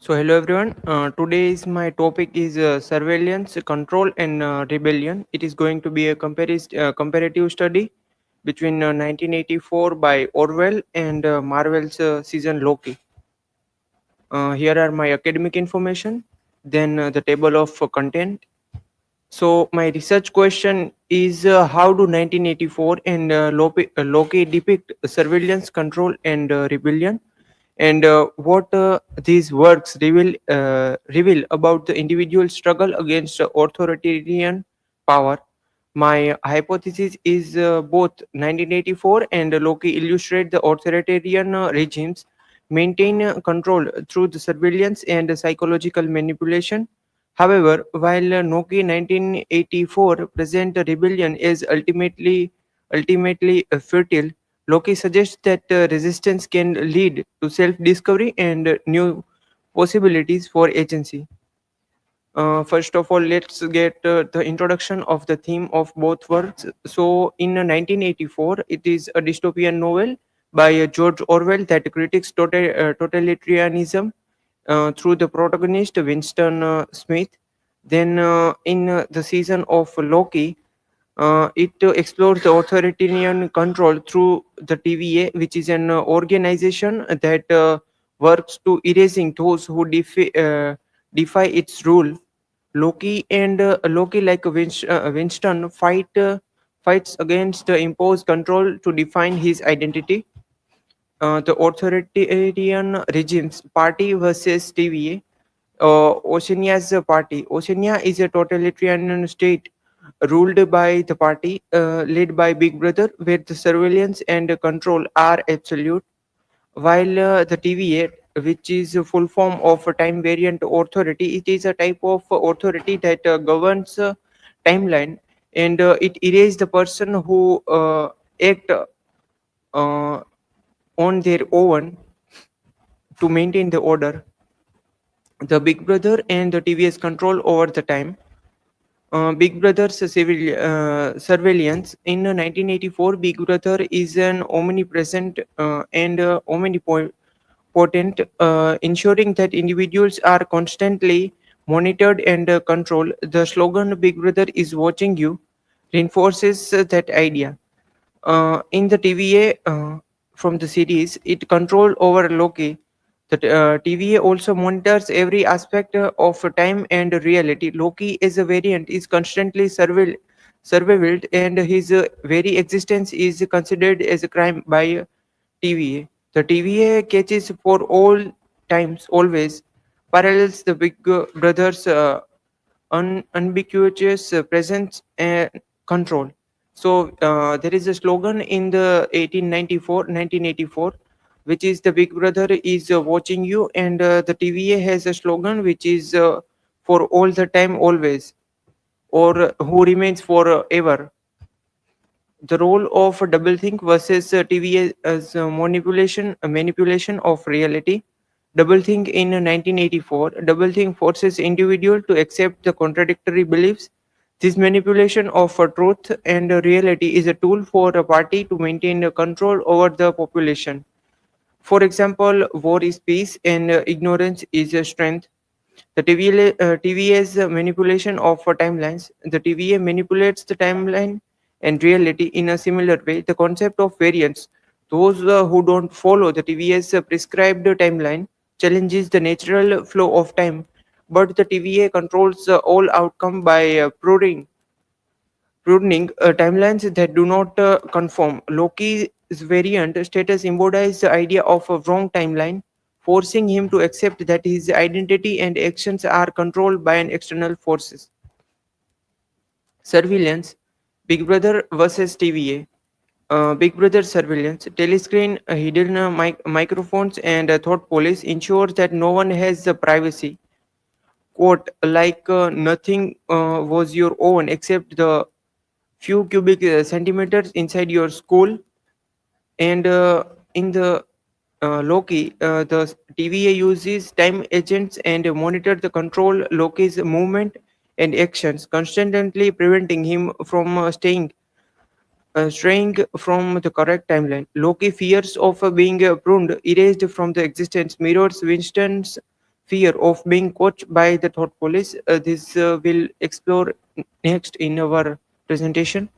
So hello everyone. Today's my topic is surveillance, control, and rebellion. It is going to be a comparative study between 1984 by Orwell and Marvel's season Loki. Here are my academic information, then the table of content. So my research question is how do 1984 and Loki depict surveillance, control, and rebellion, and what these works reveal about the individual struggle against authoritarian power. My hypothesis is both 1984 and Loki illustrate the authoritarian regimes maintain control through the surveillance and psychological manipulation. However, while Noki 1984 present rebellion is ultimately fertile, Loki suggests that resistance can lead to self-discovery and new possibilities for agency. First of all, let's get the introduction of the theme of both works. So, in 1984, it is a dystopian novel by George Orwell that critiques totalitarianism through the protagonist Winston Smith. Then, in the season of Loki, it explores the authoritarian control through the TVA, which is an organization that works to erasing those who defy its rule. Loki, like Winston, fights against the imposed control to define his identity. The authoritarian regimes party versus TVA. Oceania's party. Oceania is a totalitarian state ruled by the party, led by Big Brother, where the surveillance and control are absolute, while the TVA, which is a full form of a time variant authority, it is a type of authority that governs timeline, and it erases the person who act uh, on their own to maintain the order. The Big Brother and the TVS control over the time. Big Brother's surveillance in 1984. Big Brother is an omnipresent and omnipotent, ensuring that individuals are constantly monitored and controlled. The slogan "Big Brother is watching you" reinforces that idea. In the TVA from the series, it controlled over Loki. The TVA also monitors every aspect of time and reality. Loki as a variant is constantly surveilled, and his very existence is considered as a crime by TVA. The TVA catches for all times, always parallels the Big Brother's unambiguous presence and control. So there is a slogan in the 1984, which is the Big Brother is watching you, and the TVA has a slogan which is for all the time, always, or who remains forever. The role of doublethink versus TVA as manipulation of reality. Doublethink in 1984. Doublethink forces individual to accept the contradictory beliefs. This manipulation of truth and reality is a tool for a party to maintain control over the population. For example, war is peace and ignorance is a strength. The TVA's manipulation of timelines. The TVA manipulates the timeline and reality in a similar way. The concept of variance. Those who don't follow the TVA's prescribed timeline challenges the natural flow of time, but the TVA controls all outcome by pruning timelines that do not conform. Loki's variant status embodies the idea of a wrong timeline, forcing him to accept that his identity and actions are controlled by an external forces. Surveillance, Big Brother versus TVA. Big Brother surveillance, telescreen, hidden microphones, and thought police ensures that no one has the privacy. Quote, like nothing was your own except the few cubic centimeters inside your school. And in the Loki, the TVA uses time agents and monitor the control Loki's movement and actions, constantly preventing him from straying from the correct timeline. Loki fears of being pruned, erased from the existence, mirrors Winston's fear of being caught by the thought police. This will explore next in our presentation.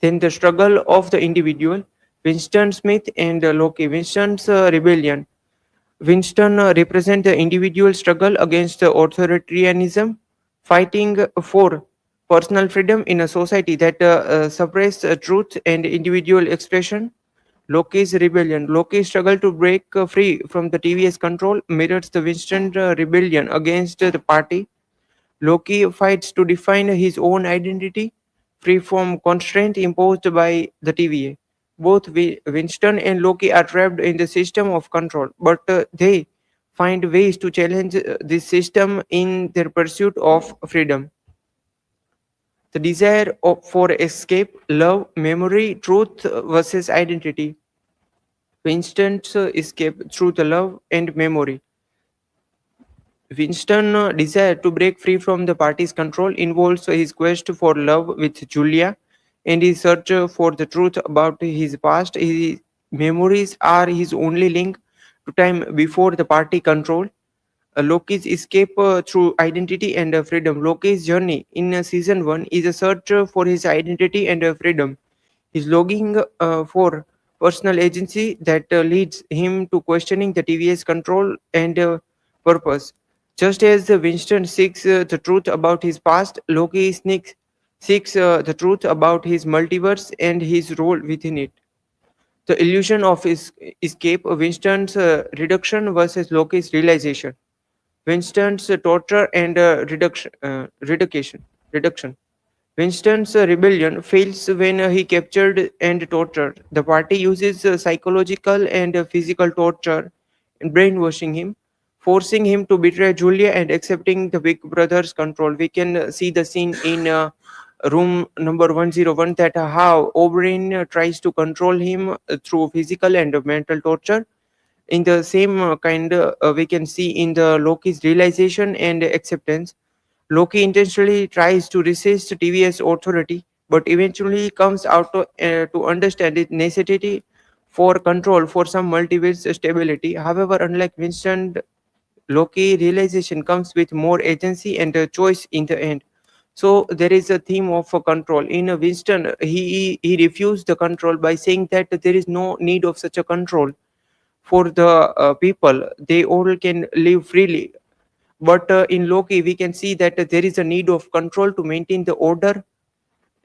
Then the struggle of the individual, Winston Smith and Loki. Winston's rebellion. Winston represent the individual struggle against the authoritarianism, fighting for personal freedom in a society that suppress truth and individual expression. Loki's rebellion. Loki's struggle to break free from the TVS control mirrors the Winston rebellion against the party. Loki fights to define his own identity, free from constraint imposed by the TVA. Both Winston and Loki are trapped in the system of control, but they find ways to challenge this system in their pursuit of freedom. The desire for escape, love, memory, truth versus identity. Winston's escape through the love and memory. Winston's desire to break free from the party's control involves his quest for love with Julia and his search for the truth about his past. His memories are his only link to time before the party control. Loki's escape through identity and freedom. Loki's journey in season 1 is a search for his identity and freedom. He's longing for personal agency that leads him to questioning the TVS control and purpose. Just as Winston seeks the truth about his past, seeks the truth about his multiverse and his role within it. The illusion of his escape, Winston's reduction versus Loki's realization. Winston's torture and reduction. Winston's rebellion fails when he captured and tortured. The party uses psychological and physical torture and brainwashing him, forcing him to betray Julia and accepting the Big Brother's control. We can see the scene in room number 101 that how O'Brien tries to control him through physical and mental torture. In the same kind, we can see in the Loki's realization and acceptance. Loki intentionally tries to resist TVS authority, but eventually comes out to understand its necessity for control for some multiverse stability. However, unlike Winston, Loki realization comes with more agency and choice in the end. So there is a theme of control. In Winston, he refused the control by saying that there is no need of such a control for the people. They all can live freely, but in Loki, we can see that there is a need of control to maintain the order,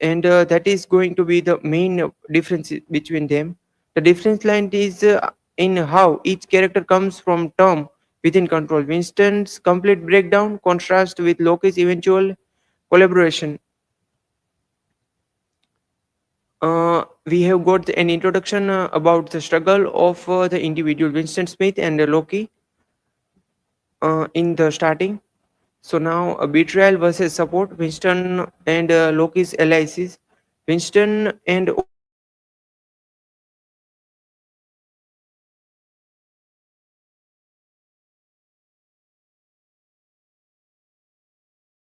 and that is going to be the main difference between them. The difference line is in how each character comes from term within control. Winston's complete breakdown contrast with Loki's eventual collaboration. We have got an introduction about the struggle of the individual Winston Smith and Loki in the starting. So now betrayal versus support, Winston and Loki's allies. Winston and O'Brien are allies in Loki's rebellion.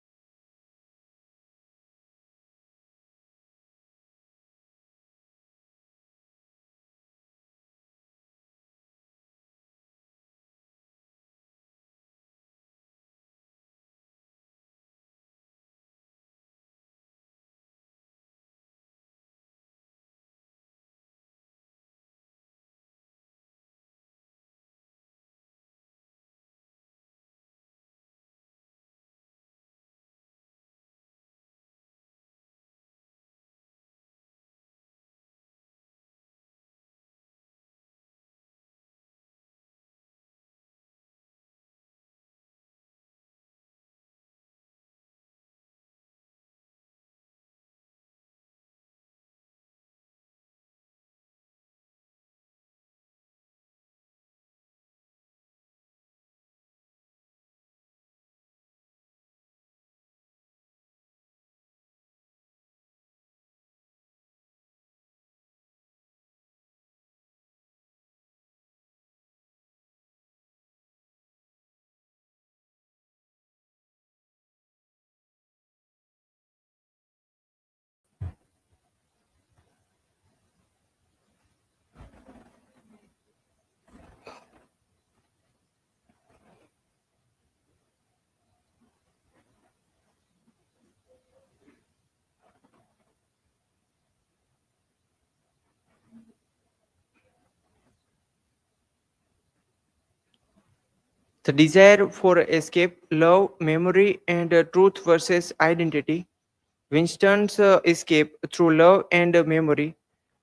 Winston supports Loki in Loki's rebellion. The desire for escape, love, memory, and truth versus identity. Winston's escape through love and memory.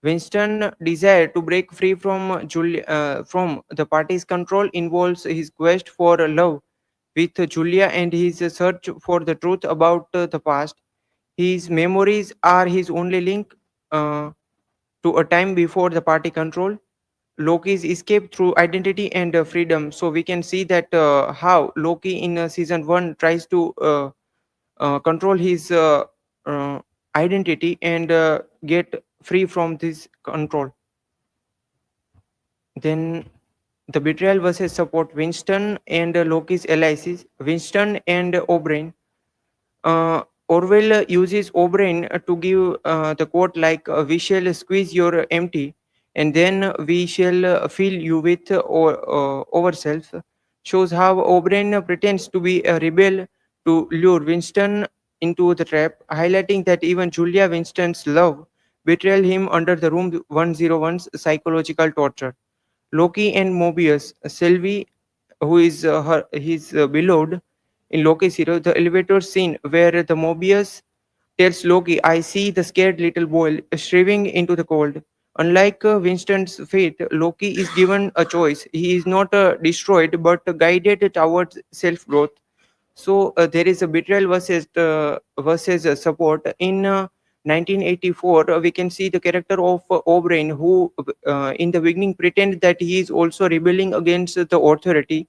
Winston's desire to break free from from the party's control involves his quest for love with Julia and his search for the truth about the past. His memories are his only link uh, to a time before the party control. Loki's escape through identity and freedom. So we can see that how Loki in season one tries to control his uh, identity and get free from this control. Then the betrayal versus support. Winston and Loki's allies. Winston and O'Brien. Orwell uses O'Brien to give the quote like, "We shall squeeze your empty, and then we shall fill you with ourselves." Shows how O'Brien pretends to be a rebel to lure Winston into the trap, highlighting that even Julia Winston's love betrayed him under the Room 101's psychological torture. Loki and Mobius, Sylvie, who is his beloved in Loki's hero, the elevator scene where the Mobius tells Loki, "I see the scared little boy shriving into the cold." Unlike Winston's fate, Loki is given a choice. He is not destroyed but guided towards self growth. So there is a betrayal versus support in 1984. We can see the character of O'Brien, who in the beginning pretend that he is also rebelling against the authority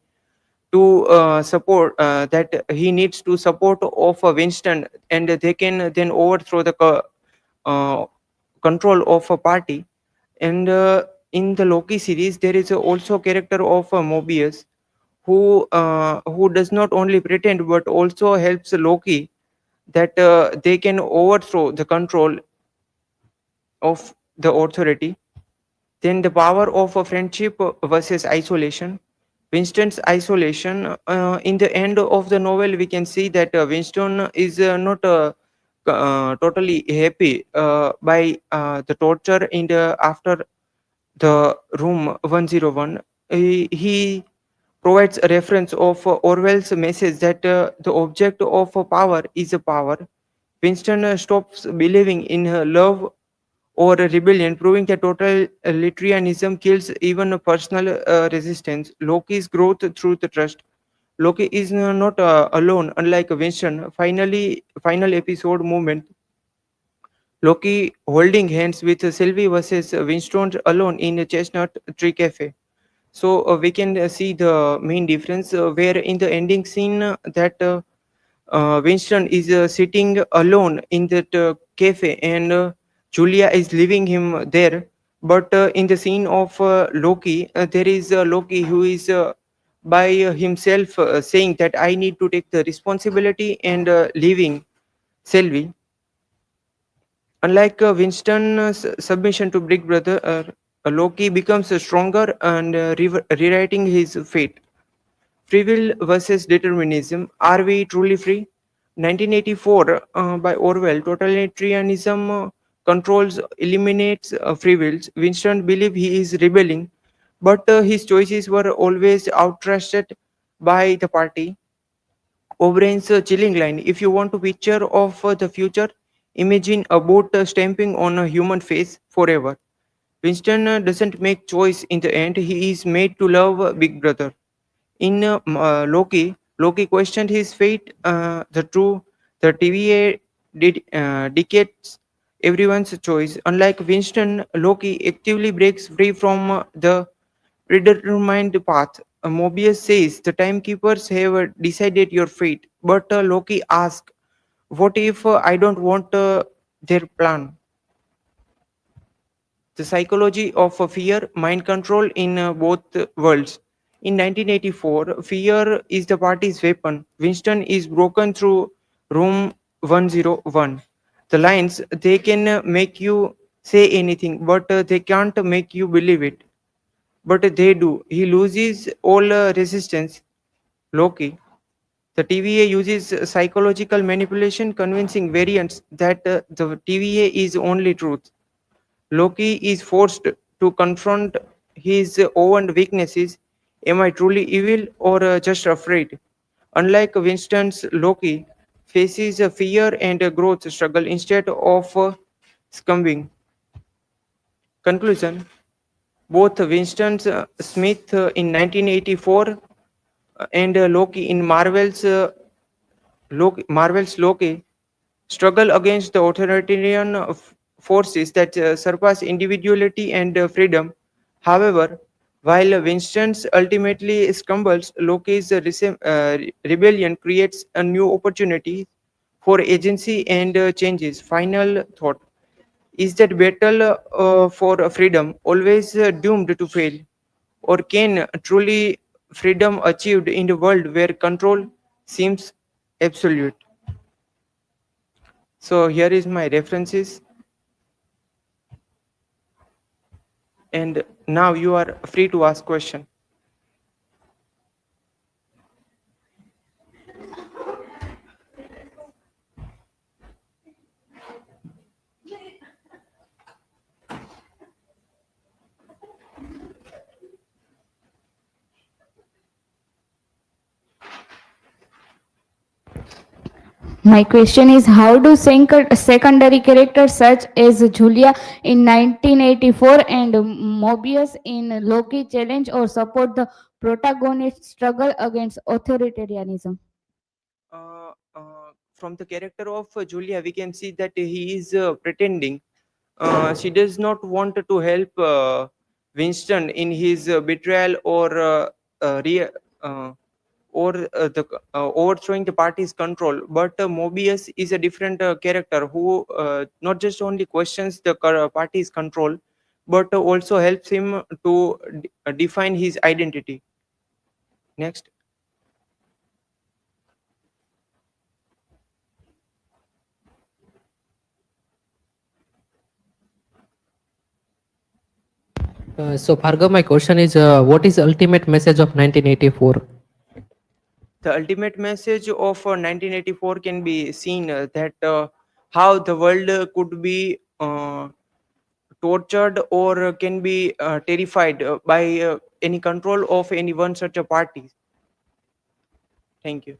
to support that he needs to support of Winston, and they can then overthrow the uh, control of a party. And in the Loki series, there is also a character of Mobius, who does not only pretend but also helps Loki that they can overthrow the control of the authority. Then the power of a friendship versus isolation. Winston's isolation. In the end of the novel, we can see that Winston is not totally happy by the torture in the after the Room 101. He provides a reference of Orwell's message that the object of power is a power. Winston stops believing in love or rebellion, proving that totalitarianism kills even a personal resistance. Loki's growth through the trust. Loki is not alone, unlike Winston. Final episode moment. Loki holding hands with Sylvie versus Winston alone in a Chestnut Tree Cafe. So we can see the main difference where in the ending scene that Winston is sitting alone in that cafe and Julia is leaving him there. But in the scene of Loki, there is Loki who is by himself saying that I need to take the responsibility and leaving Sylvie. Unlike Winston's submission to Big Brother, Loki becomes stronger and rewriting his fate. Free will versus determinism. Are we truly free? 1984 by Orwell. Totalitarianism controls, eliminates free wills. Winston believes he is rebelling, but his choices were always outrusted by the party. O'Brien's chilling line. If you want a picture of the future, imagine a boat stamping on a human face forever. Winston doesn't make choice in the end. He is made to love Big Brother. In Loki, Loki questioned his fate. The TVA dictates everyone's choice. Unlike Winston, Loki actively breaks free from the predetermined path. Mobius says the timekeepers have decided your fate, but Loki asks, "What if I don't want their plan?" The psychology of fear, mind control in both worlds. In 1984, fear is the party's weapon. Winston is broken through Room 101. The lines, they can make you say anything, but they can't make you believe it. But they do. He loses all resistance. Loki. The TVA uses psychological manipulation, convincing variants that the TVA is only truth. Loki is forced to confront his own weaknesses. Am I truly evil or just afraid? Unlike Winston's Loki, faces a fear and a growth struggle instead of succumbing. Conclusion: both Winston Smith in 1984 and Loki in Marvel's Loki struggle against the authoritarian forces that surpass individuality and freedom. However, while Winston's ultimately stumbles, Loki's rebellion creates a new opportunity for agency and changes. Final thought: is that battle for freedom always doomed to fail? Or can truly freedom achieved in a world where control seems absolute? So here is my references, and now you are free to ask question. My question is, how do secondary characters such as Julia in 1984 and Mobius in Loki challenge or support the protagonist's struggle against authoritarianism? From the character of Julia, we can see that he is pretending. She does not want to help Winston in his betrayal uh, re- uh, or overthrowing the party's control. But Mobius is a different character who not just only questions the party's control, but also helps him to define his identity. Next. So, Bhargav, my question is what is the ultimate message of 1984? The ultimate message of 1984 can be seen that how the world could be tortured or can be terrified by any control of any one such a party. Thank you.